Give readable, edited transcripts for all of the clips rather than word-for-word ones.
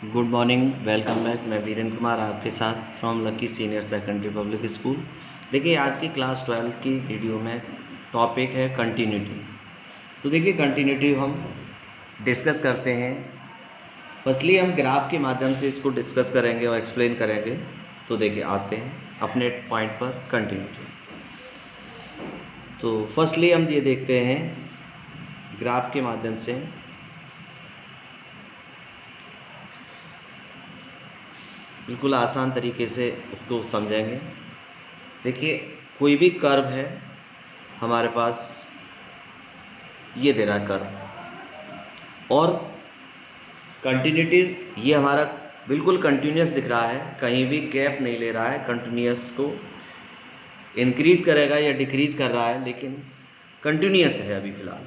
Good morning, welcome back. मैं वीरेंद्र कुमार आपके साथ from lucky senior secondary public school. देखिए, आज की क्लास 12 की वीडियो में टॉपिक है कंटिन्यूटी। तो देखिए, कंटिन्यूटी हम डिस्कस करते हैं। फर्स्टली हम ग्राफ के माध्यम से इसको डिस्कस करेंगे और एक्सप्लेन करेंगे। तो देखिए, आते हैं अपने पॉइंट पर कंटिन्यूटी। तो फर्स्टली हम ये देखते हैं ग्राफ के माध्यम से। बिल्कुल आसान तरीके से उसको समझेंगे। देखिए, कोई भी कर्व है हमारे पास, ये दे रहा है कर्व, और कंटिन्यूटी ये हमारा बिल्कुल कंटिन्यूस दिख रहा है, कहीं भी गैप नहीं ले रहा है। कंटिन्यूस को इंक्रीज करेगा या डिक्रीज कर रहा है, लेकिन कंटिन्यूस है अभी फ़िलहाल।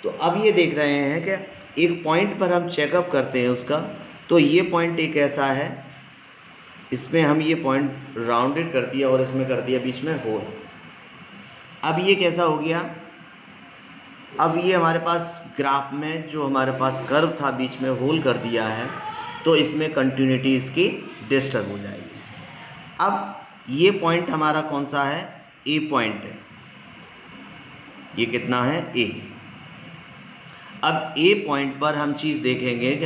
तो अब ये देख रहे हैं कि एक पॉइंट पर हम चेकअप करते हैं उसका। तो ये पॉइंट एक ऐसा है, इसमें हम ये पॉइंट राउंडेड कर दिया और इसमें कर दिया बीच में होल। अब ये कैसा हो गया, अब ये हमारे पास ग्राफ में जो हमारे पास कर्व था बीच में होल कर दिया है, तो इसमें कंटिन्यूटी इसकी डिस्टर्ब हो जाएगी। अब ये पॉइंट हमारा कौन सा है? ए पॉइंट है। ये कितना है? ए। अब ए पॉइंट पर हम चीज़ देखेंगे कि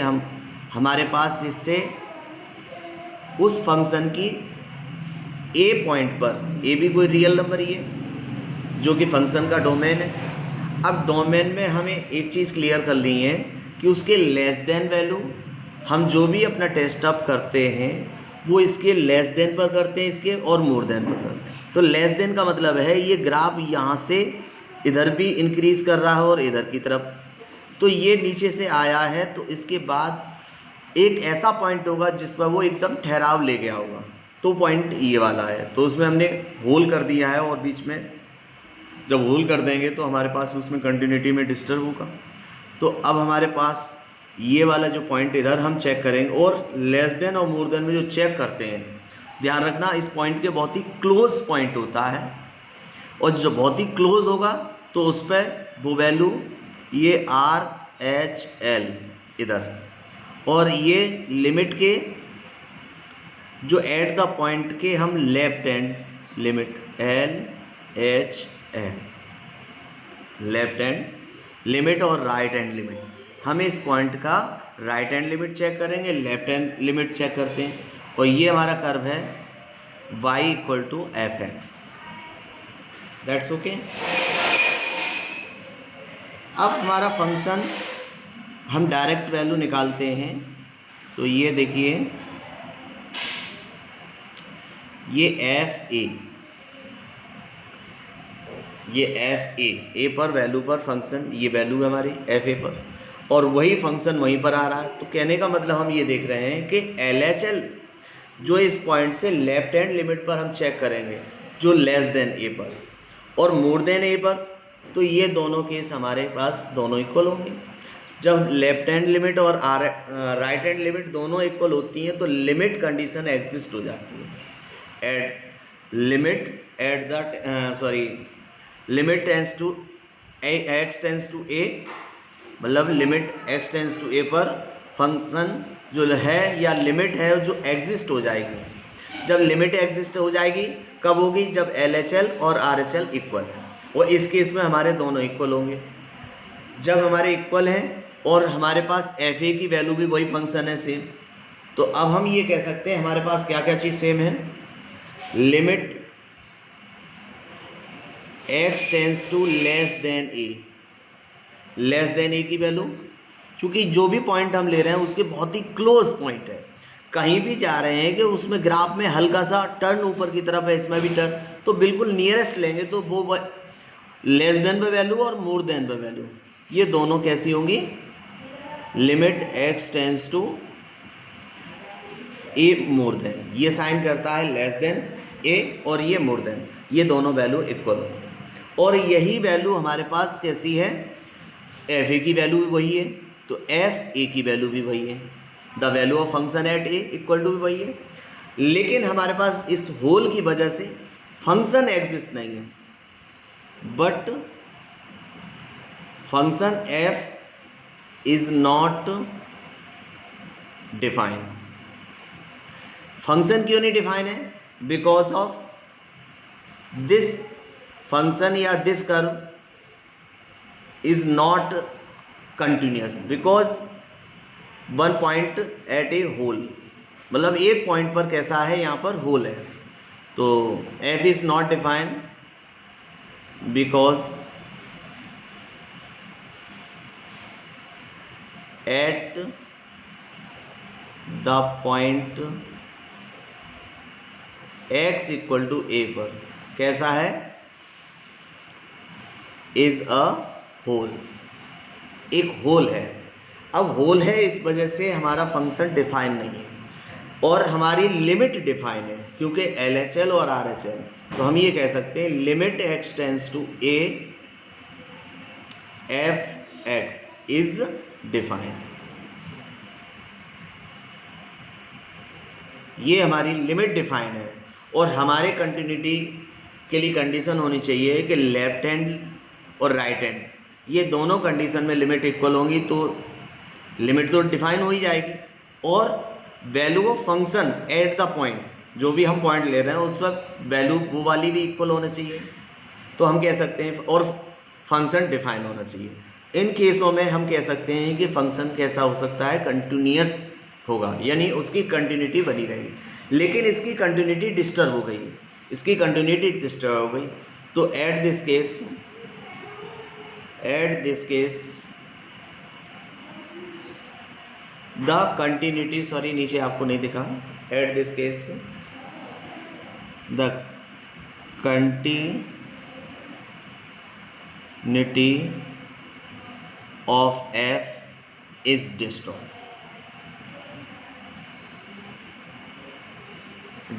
हमारे पास इससे उस फंक्शन की ए पॉइंट पर, ए भी कोई रियल नंबर ही है जो कि फंक्शन का डोमेन है। अब डोमेन में हमें एक चीज़ क्लियर कर ली है कि उसके लेस देन वैल्यू, हम जो भी अपना टेस्ट अप करते हैं वो इसके लेस देन पर करते हैं, इसके और मोर देन पर करते हैं। तो लेस देन का मतलब है ये ग्राफ यहाँ से इधर भी इंक्रीज कर रहा है और इधर की तरफ। तो ये नीचे से आया है, तो इसके बाद एक ऐसा पॉइंट होगा जिस पर वो एकदम ठहराव ले गया होगा, तो पॉइंट ये वाला है। तो उसमें हमने होल कर दिया है, और बीच में जब होल कर देंगे तो हमारे पास उसमें कंटिन्यूटी में डिस्टर्ब होगा। तो अब हमारे पास ये वाला जो पॉइंट इधर हम चेक करेंगे, और लेस देन और मोर देन में जो चेक करते हैं, ध्यान रखना इस पॉइंट के बहुत ही क्लोज पॉइंट होता है, और जो बहुत ही क्लोज होगा तो उस पर वो वैल्यू ये RHL इधर, और ये लिमिट के जो एट द पॉइंट के हम left hand limit LHL, left hand limit और राइट हैंड लिमिट, हम इस पॉइंट का राइट हैंड लिमिट चेक करेंगे, लेफ्ट हैंड लिमिट चेक करते हैं। और ये हमारा कर्व है y = fx। That's okay. अब हमारा फंक्शन हम डायरेक्ट वैल्यू निकालते हैं। तो ये देखिए, ये FA, ये FA पर वैल्यू पर फंक्शन, ये वैल्यू है हमारी FA पर, और वही फंक्शन वहीं पर आ रहा है। तो कहने का मतलब हम ये देख रहे हैं कि LHL जो इस पॉइंट से लेफ्ट हैंड लिमिट पर हम चेक करेंगे, जो लेस देन A पर और मोर देन A पर, तो ये दोनों केस हमारे पास दोनों इक्वल होंगे। जब लेफ्ट हैंड लिमिट और राइट हैंड लिमिट दोनों इक्वल होती हैं तो लिमिट कंडीशन एग्जिस्ट हो जाती है। Limit tends to x tends to a, मतलब limit x tends to a पर फंक्शन जो है या लिमिट है जो एग्जिस्ट हो जाएगी। जब लिमिट एग्जिस्ट हो जाएगी कब होगी? जब LHL और RHL इक्वल है, और इस केस में हमारे दोनों इक्वल होंगे। जब हमारे इक्वल हैं और हमारे पास FA की वैल्यू भी वही फंक्शन है सेम, तो अब हम ये कह सकते हैं हमारे पास क्या क्या चीज़ सेम है? Limit x tends to less than a, less than a की वैल्यू, क्योंकि जो भी पॉइंट हम ले रहे हैं उसके बहुत ही क्लोज पॉइंट है, कहीं भी जा रहे हैं कि उसमें ग्राफ में हल्का सा टर्न ऊपर की तरफ है, इसमें भी टर्न, तो बिल्कुल नियरेस्ट लेंगे तो वो लेस देन पे वैल्यू और मोर देन पे वैल्यू, ये दोनों कैसी होंगी? Limit x tends to a more than, ये साइन करता है लेस देन a, और ये मोर देन, ये दोनों वैल्यू इक्वल होंगे। और यही वैल्यू हमारे पास कैसी है? FA की वैल्यू भी वही है, तो FA की वैल्यू भी वही है, the value of function at A equal to भी वही है। लेकिन हमारे पास इस होल की वजह से फंक्शन एग्जिस्ट नहीं है, but function f is not define. Function क्यों नहीं डिफाइन है? बिकॉज ऑफ दिस फंक्शन या this curve is not continuous because one point at a hole, मतलब एक पॉइंट पर कैसा है, यहाँ पर होल है। तो f is not defined because at the point x equal to a पर कैसा है, इज अ होल, एक होल है। अब होल है इस वजह से हमारा फंक्शन डिफाइन नहीं है और हमारी लिमिट डिफाइन है, क्योंकि LHL और RHL। तो हम ये कह सकते हैं limit x tends to a f(x) is define. ये हमारी लिमिट डिफाइन है और हमारे कंटिन्यूटी के लिए कंडीशन होनी चाहिए कि लेफ्ट हैंड और राइट हैंड ये दोनों कंडीशन में लिमिट इक्वल होंगी, तो लिमिट तो डिफाइन हो ही जाएगी। और value of function eight the point, जो भी हम पॉइंट ले रहे हैं उस पर वैल्यू वो वाली भी इक्वल होना चाहिए, तो हम कह सकते हैं, और फंक्शन डिफाइन होना चाहिए। इन केसों में हम कह सकते हैं कि फंक्शन कैसा हो सकता है, कंटिन्यूअस होगा, यानी उसकी कंटिन्यूटी बनी रहेगी। लेकिन इसकी कंटिन्यूटी डिस्टर्ब हो गई, इसकी कंटिन्यूटी डिस्टर्ब हो गई, तो at this case the continuity, sorry नीचे आपको नहीं दिखा, at this case the continuity of f is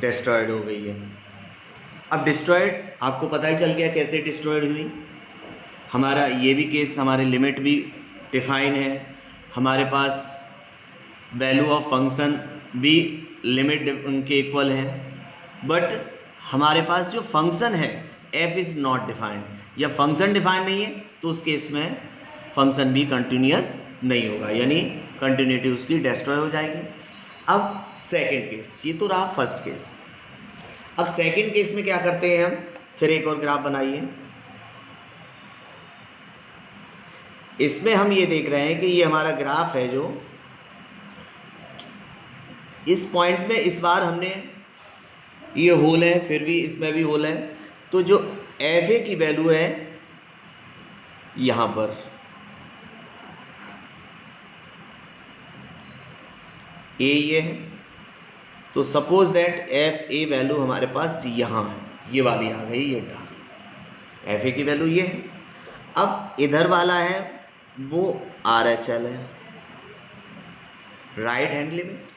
destroyed हो गई है। अब डिस्ट्रॉयड आपको पता ही चल गया कैसे डिस्ट्रॉयड हुई। हमारा ये भी केस, हमारे लिमिट भी डिफाइन है, हमारे पास वैल्यू ऑफ फंक्शन भी लिमिट के इक्वल है, बट हमारे पास जो फंक्शन है f इज़ नॉट डिफाइंड, या फंक्शन डिफाइन नहीं है तो उस केस में फंक्शन भी कंटिन्यूअस नहीं होगा, यानी कंटिन्यूटी उसकी डिस्ट्रॉय हो जाएगी। अब सेकंड केस, ये तो रहा फर्स्ट केस। अब सेकंड केस में क्या करते हैं हम, फिर एक और ग्राफ बनाइए। इसमें हम ये देख रहे हैं कि ये हमारा ग्राफ है, जो इस पॉइंट में इस बार हमने, ये होल है, फिर भी इसमें भी होल है, तो जो fa की वैल्यू है यहाँ पर, a ये है, तो सपोज दैट fa वैल्यू हमारे पास यहाँ है, ये वाली आ गई, ये डाल fa की वैल्यू ये है। अब इधर वाला है वो RHL है, राइट हैंड लिमिट,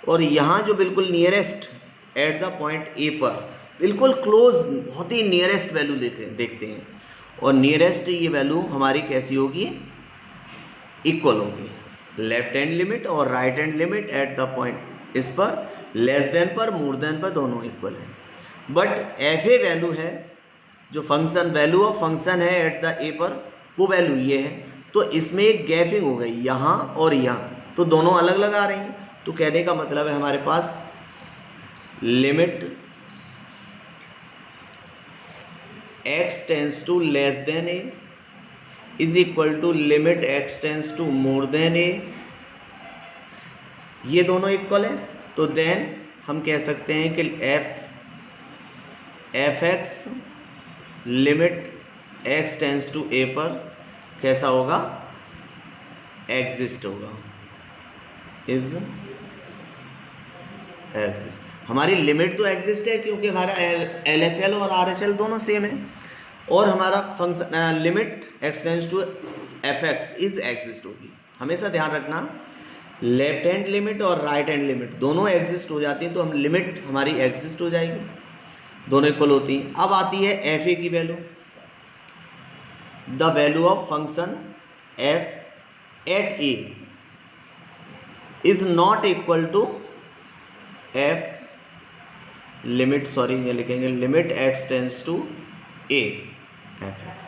और यहाँ जो बिल्कुल nearest eight the point A पर बिल्कुल क्लोज, बहुत ही नियरेस्ट वैल्यू देखते हैं, और नियरेस्ट ये वैल्यू हमारी कैसी होगी, इक्वल होगी। लेफ्ट हैंड लिमिट और right hand limit at the point इस पर, लेस देन पर, मोर देन पर, दोनों इक्वल है। बट fa वैल्यू है, जो फंक्शन वैल्यू ऑफ फंक्शन है एट द ए पर, वो वैल्यू ये है, तो इसमें एक गैपिंग हो गई यहाँ और यहाँ, तो दोनों अलग अलग आ रही हैं। तो कहने का मतलब है हमारे पास limit x tends to less than a is equal to limit x tends to more than a, ये दोनों इक्वल है, तो देन हम कह सकते हैं कि f(x) limit x tends to a पर कैसा होगा, एग्जिस्ट होगा, इज एग्जिस्ट। हमारी लिमिट तो एग्जिस्ट है क्योंकि हमारा LHL और RHL दोनों सेम है, और हमारा function limit x tends to f(x) is exist होगी। हमेशा ध्यान रखना, लेफ्ट हैंड लिमिट और राइट हैंड लिमिट दोनों एग्जिस्ट हो जाती हैं, तो हम लिमिट हमारी एग्जिस्ट हो जाएगी, दोनों इक्वल होती हैं। अब आती है fa की value, the value of function f at a is not equal to f limit, sorry ये लिखेंगे limit x tends to a f(x).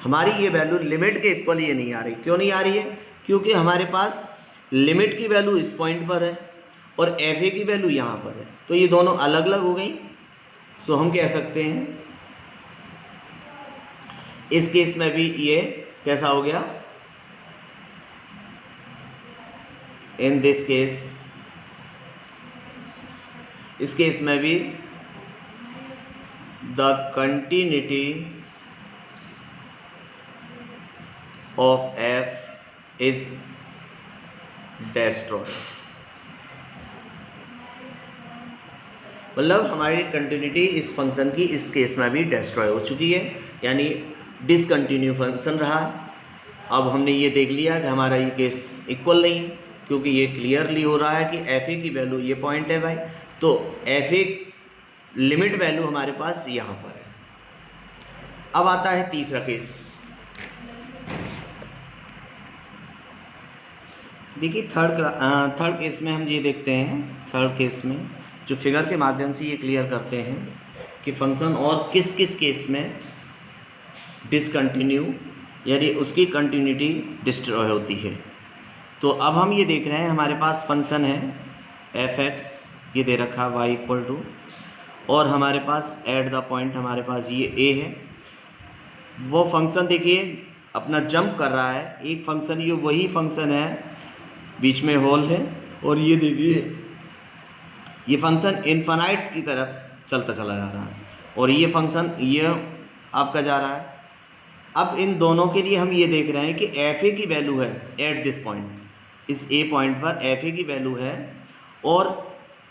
हमारी ये वैल्यू लिमिट के इक्वल ये नहीं आ रही। क्यों नहीं आ रही है? क्योंकि हमारे पास लिमिट की वैल्यू इस पॉइंट पर है और एफ ए की वैल्यू यहाँ पर है, तो ये दोनों अलग अलग हो गई। सो हम कह सकते हैं इस केस में भी ये कैसा हो गया, इन दिस केस, इस केस में भी the continuity of f is destroy. मतलब हमारी कंटिन्यूटी इस फंक्शन की इस केस में भी डिस्ट्रॉय हो चुकी है, यानी डिसकंटिन्यू फंक्शन रहा है। अब हमने ये देख लिया कि हमारा ये केस इक्वल नहीं है, क्योंकि ये क्लियरली हो रहा है कि एफ ए की वैल्यू ये पॉइंट है भाई, तो एफ ए लिमिट वैल्यू हमारे पास यहाँ पर है। अब आता है तीसरा केस। देखिए थर्ड केस में हम ये देखते हैं, थर्ड केस में जो फिगर के माध्यम से ये क्लियर करते हैं कि फंक्शन और किस किस केस में डिसकंटिन्यू यानी उसकी कंटिन्यूटी डिस्ट्रॉय होती है। तो अब हम ये देख रहे हैं हमारे पास फंक्शन है एफ एक्स, ये दे रखा है वाई इक्वल टू, और हमारे पास एट द पॉइंट हमारे पास ये ए है। वो फंक्शन देखिए अपना जंप कर रहा है, एक फंक्शन ये वही फंक्शन है, बीच में होल है, और ये देखिए ये फंक्शन इन्फिनाइट की तरफ चलता चला जा रहा है, और ये फंक्शन ये आपका जा रहा है। अब इन दोनों के लिए हम ये देख रहे हैं कि एफ ए की वैल्यू है एट दिस पॉइंट, इस ए पॉइंट पर एफ ए की वैल्यू है और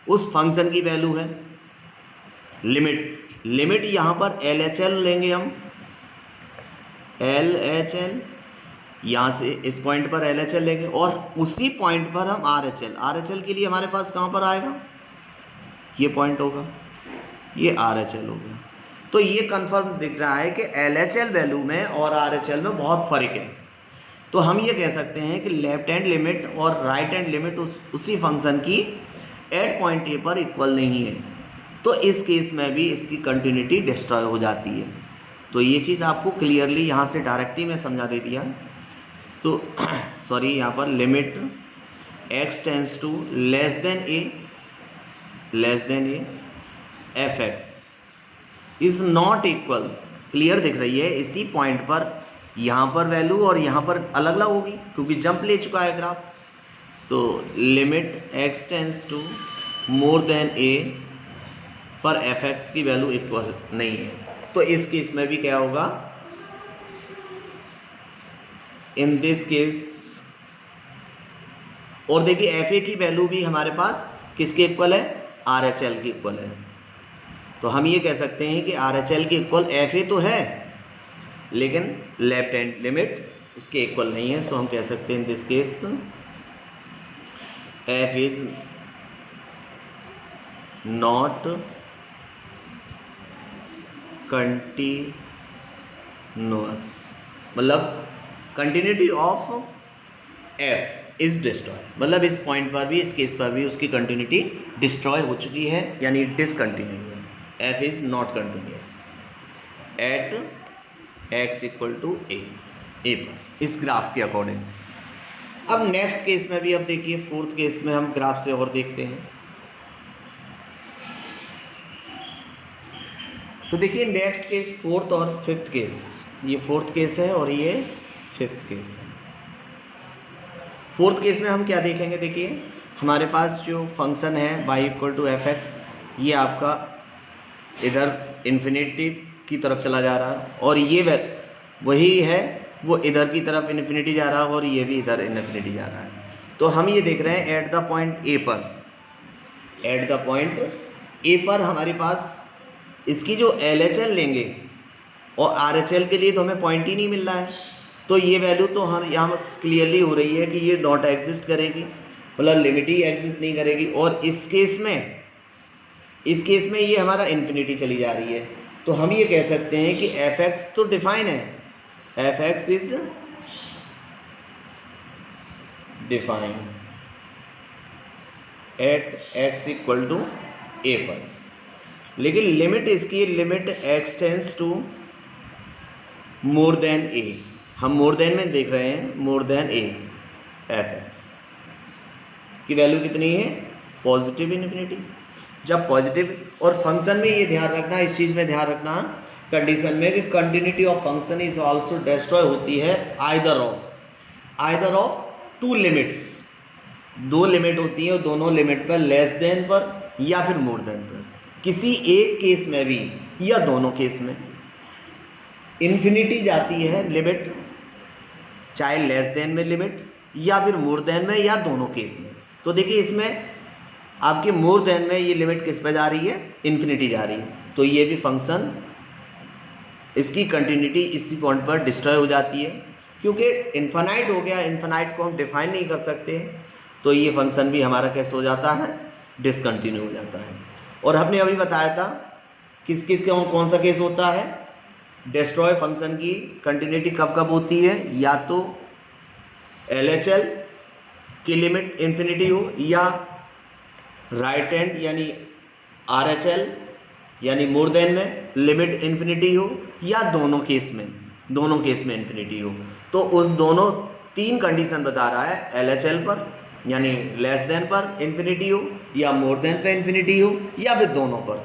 उस फंक्शन की वैल्यू है लिमिट यहाँ पर एल एच एल लेंगे हम, एल एच एल यहाँ से इस पॉइंट पर एल एच एल लेंगे, और उसी पॉइंट पर हम आर एच एल के लिए हमारे पास कहाँ पर आएगा, ये पॉइंट होगा, ये आर एच एल हो गया। तो ये कंफर्म दिख रहा है कि एल एच एल वैल्यू में और आर एच एल में बहुत फ़र्क है। तो हम ये कह सकते हैं कि लेफ्ट हैंड लिमिट और राइट हैंड लिमिट उसी फंक्शन की एट पॉइंट ए पर इक्वल नहीं है, तो इस केस में भी इसकी कंटिन्यूटी डिस्ट्रॉय हो जाती है। तो ये चीज़ आपको क्लियरली यहाँ से डायरेक्टली मैं समझा दे दिया। तो सॉरी, यहाँ पर limit x tends to less than a f x is not equal, clear दिख रही है इसी पॉइंट पर, यहाँ पर वैल्यू और यहाँ पर अलग अलग होगी क्योंकि जंप ले चुका है ग्राफ। तो limit x tends to more than a पर एफ एक्स की वैल्यू इक्वल नहीं है, तो इस केस में भी क्या होगा, इन दिस केस, और देखिए एफ ए की वैल्यू भी हमारे पास किसके इक्वल है, आर एच एल की इक्वल है। तो हम ये कह सकते हैं कि आर एच एल के इक्वल एफ ए तो है, लेकिन लेफ्ट हैंड लिमिट उसके इक्वल नहीं है। सो हम कह सकते हैं in this case f is not continuous, मतलब continuity of f is destroy, मतलब इस पॉइंट पर भी इस केस पर भी उसकी कंटिन्यूटी डिस्ट्रॉय हो चुकी है, यानी डिसकंटिन्यू है। F is not continuous at x equal to a पर, इस ग्राफ के अकॉर्डिंग। अब नेक्स्ट केस में भी, अब देखिए फोर्थ केस में हम ग्राफ से और देखते हैं। तो देखिए नेक्स्ट केस फोर्थ और फिफ्थ केस, ये फोर्थ केस है और ये फिफ्थ केस है। फोर्थ केस में हम क्या देखेंगे, देखिए हमारे पास जो फंक्शन है y equal to f x, ये आपका इधर इन्फिनिटी की तरफ चला जा रहा है, और ये वही है वो इधर की तरफ इन्फिनिटी जा रहा है, और ये भी इधर इन्फिनिटी जा रहा है। तो हम ये देख रहे हैं एट द पॉइंट ए पर, एट द पॉइंट ए पर हमारे पास इसकी जो एल एच एल लेंगे और आर एच एल के लिए तो हमें पॉइंट ही नहीं मिल रहा है, तो ये वैल्यू तो हम यहाँ क्लियरली हो रही है कि ये नॉट एग्जिस्ट करेगी, मतलब लिमिट ही एग्जिस्ट नहीं करेगी। और इस केस में ये हमारा इन्फिनिटी चली जा रही है, तो हम ये कह सकते हैं कि एफ एक्स तो डिफाइन है, f x is define at x equal to a पर, लेकिन लिमिट इसकी limit x tends to more than a, हम मोर देन में देख रहे हैं, more than a, f x की वैल्यू कितनी है पॉजिटिव इन्फिनिटी। जब पॉजिटिव, और फंक्शन में ये ध्यान रखना, इस चीज़ में ध्यान रखना कंडीशन में कि continuity of function is also destroy होती है आइदर ऑफ टू लिमिट्स, दो लिमिट होती है और दोनों लिमिट पर लेस देन पर या फिर मोर देन पर, किसी एक केस में भी या दोनों केस में इन्फिनिटी जाती है लिमिट, चाहे लेस देन में लिमिट या फिर मोर देन में या दोनों केस में। तो देखिए इसमें आपके मोर देन में ये लिमिट किस पे जा रही है, इन्फिनिटी जा रही है, तो ये भी फंक्शन इसकी कंटिन्यूटी इसी पॉइंट पर डिस्ट्रॉय हो जाती है, क्योंकि इन्फानाइट हो गया, इन्फानाइट को हम डिफाइन नहीं कर सकते, तो ये फंक्शन भी हमारा कैसे हो जाता है, डिसकंटिन्यू हो जाता है। और हमने अभी बताया था किस किस का कौन सा केस होता है, डिस्ट्रॉय फंक्शन की कंटिन्यूटी कब कब होती है, या तो LHL की लिमिट इन्फिनिटी हो, या राइट हैंड यानी RHL यानी मोर देन में लिमिट इन्फिनिटी हो, या दोनों केस में इन्फिनिटी हो। तो उस दोनों तीन कंडीशन बता रहा है, LHL पर यानी लेस देन पर इन्फिनिटी हो, या मोर देन पर इन्फिनिटी हो, या फिर दोनों पर।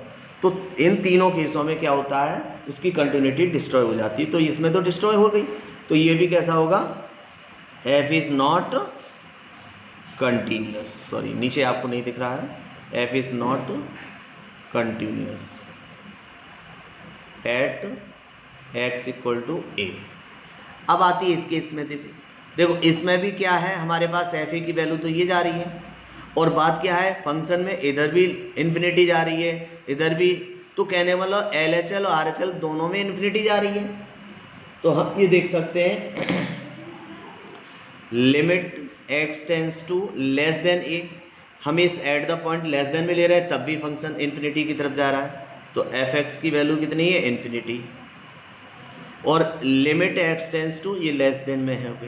तो इन तीनों केसों में क्या होता है, उसकी कंटिन्यूटी डिस्ट्रॉय हो जाती है। तो इसमें तो डिस्ट्रॉय हो गई, तो ये भी कैसा होगा, f is not continuous, sorry नीचे आपको नहीं दिख रहा है, f is not continuous at x equal to a। अब आती है इस केस में, देखो इसमें भी क्या है, हमारे पास एफ ए की वैल्यू तो ये जा रही है, और बात क्या है, फंक्शन में इधर भी इन्फिनिटी जा रही है, इधर भी, तो कहने वाला LHL और RHL दोनों में इन्फिनिटी जा रही है। तो हम ये देख सकते हैं limit x tends to less than a, हम इस at the point less than में ले रहे हैं, तब भी फंक्शन इन्फिनिटी की तरफ जा रहा है, तो f(x) की वैल्यू कितनी है, इन्फिनिटी, और लिमिट x टेंस टू ये लेस देन में है। ओके,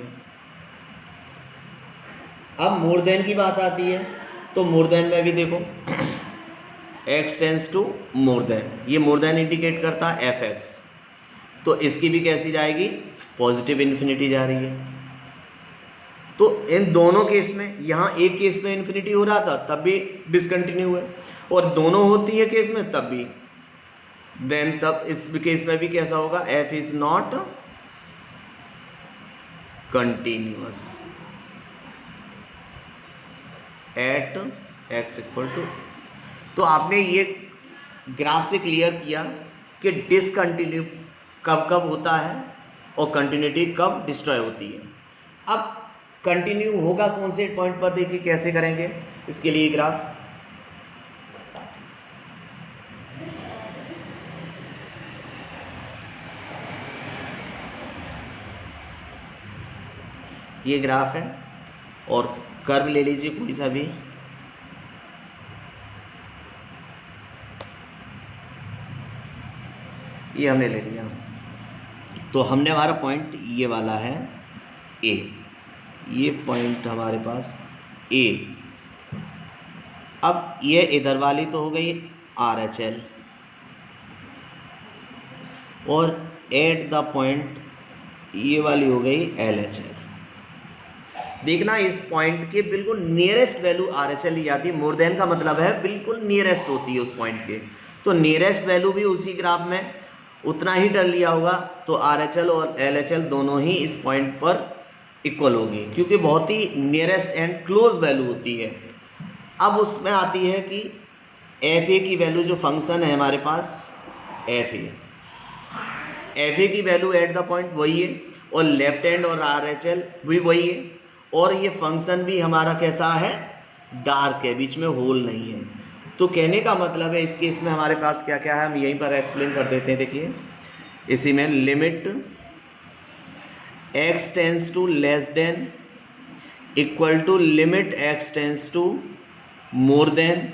अब मोर देन की बात आती है, तो मोर देन में भी देखो x tends to more than, ये मोर देन इंडिकेट करता है f(x), तो इसकी भी कैसी जाएगी, पॉजिटिव इन्फिनिटी जा रही है। तो इन दोनों केस में, यहाँ एक केस में इन्फिनिटी हो रहा था तब भी डिसकंटिन्यू है, और दोनों होती है केस में तब भी, देन तब इस केस में भी कैसा होगा, f is not continuous at x equal to. तो आपने ये ग्राफ से क्लियर किया कि डिसकंटिन्यू कब कब होता है और कंटिन्यूटी कब डिस्ट्रॉय होती है। अब कंटिन्यू होगा कौन से पॉइंट पर, देखिए कैसे करेंगे इसके लिए ग्राफ, ये ग्राफ है और कर्व ले लीजिए कोई सा भी, ये हमने ले लिया, तो हमने हमारा पॉइंट ये वाला है A, ये पॉइंट हमारे पास A। अब ये इधर वाली तो हो गई RHL, और एट द पॉइंट ये वाली हो गई LHL। देखना इस पॉइंट के बिल्कुल नियरेस्ट वैल्यू RHL ली जाती है, मोर देन का मतलब है बिल्कुल नियरेस्ट होती है उस पॉइंट के, तो नियरेस्ट वैल्यू भी उसी ग्राफ में उतना ही टर्न लिया होगा, तो RHL और LHL दोनों ही इस पॉइंट पर इक्वल होगी, क्योंकि बहुत ही नियरेस्ट एंड क्लोज वैल्यू होती है। अब उसमें आती है कि FA की वैल्यू, जो फंक्शन है हमारे पास FA की वैल्यू एट द पॉइंट वही है, और लेफ्ट हैंड और RHL भी वही है, और ये फंक्शन भी हमारा कैसा है, डार्क है, बीच में होल नहीं है। तो कहने का मतलब है इस केस में हमारे पास क्या क्या है, हम यहीं पर एक्सप्लेन कर देते हैं। देखिए इसी में limit x tends to less than equal to limit x tends to more than,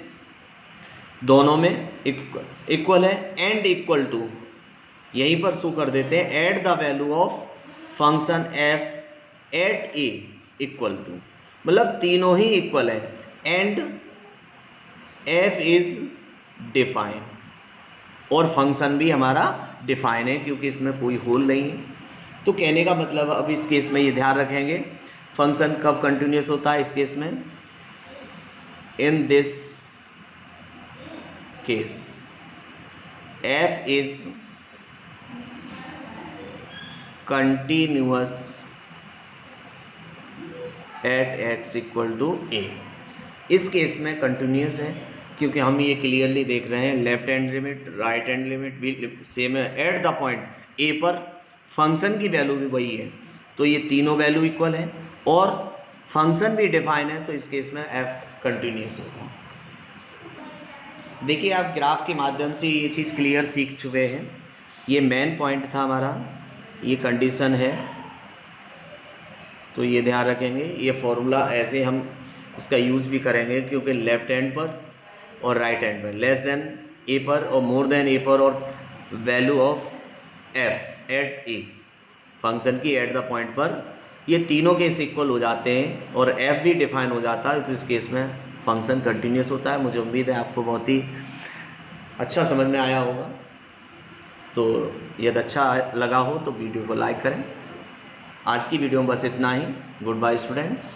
दोनों में इक्वल है, एंड इक्वल टू यहीं पर शो कर देते हैं at the value of function f at a equal to, मतलब तीनों ही इक्वल है, एंड f इज डिफाइन, और फंक्शन भी हमारा डिफाइन है क्योंकि इसमें कोई होल नहीं है। तो कहने का मतलब अब इस केस में ये ध्यान रखेंगे फंक्शन कब कंटिन्यूस होता है, इस केस में in this case f is continuous at x equal to a। इस केस में कंटिन्यूस है क्योंकि हम ये क्लियरली देख रहे हैं left hand limit right hand limit भी सेम है। एट द पॉइंट a पर फंक्शन की वैल्यू भी वही है, तो ये तीनों वैल्यू इक्वल है और फंक्शन भी डिफाइन है, तो इस केस में f कंटिन्यूस होगा। देखिए आप ग्राफ के माध्यम से ये चीज़ क्लियर सीख चुके हैं। ये मेन पॉइंट था हमारा, ये कंडीशन है, तो ये ध्यान रखेंगे। ये फॉर्मूला ऐसे हम इसका यूज़ भी करेंगे क्योंकि लेफ्ट हैंड पर और राइट हैंड पर लेस देन ए पर और मोर देन ए पर और value of f at a function की एट द पॉइंट पर, ये तीनों केस इक्वल हो जाते हैं और एफ भी डिफाइन हो जाता है, तो इस केस में फंक्शन कंटिन्यूस होता है। मुझे उम्मीद है आपको बहुत ही अच्छा समझ में आया होगा। तो यदि अच्छा लगा हो तो वीडियो को लाइक करें। आज की वीडियो में बस इतना ही। Good bye students.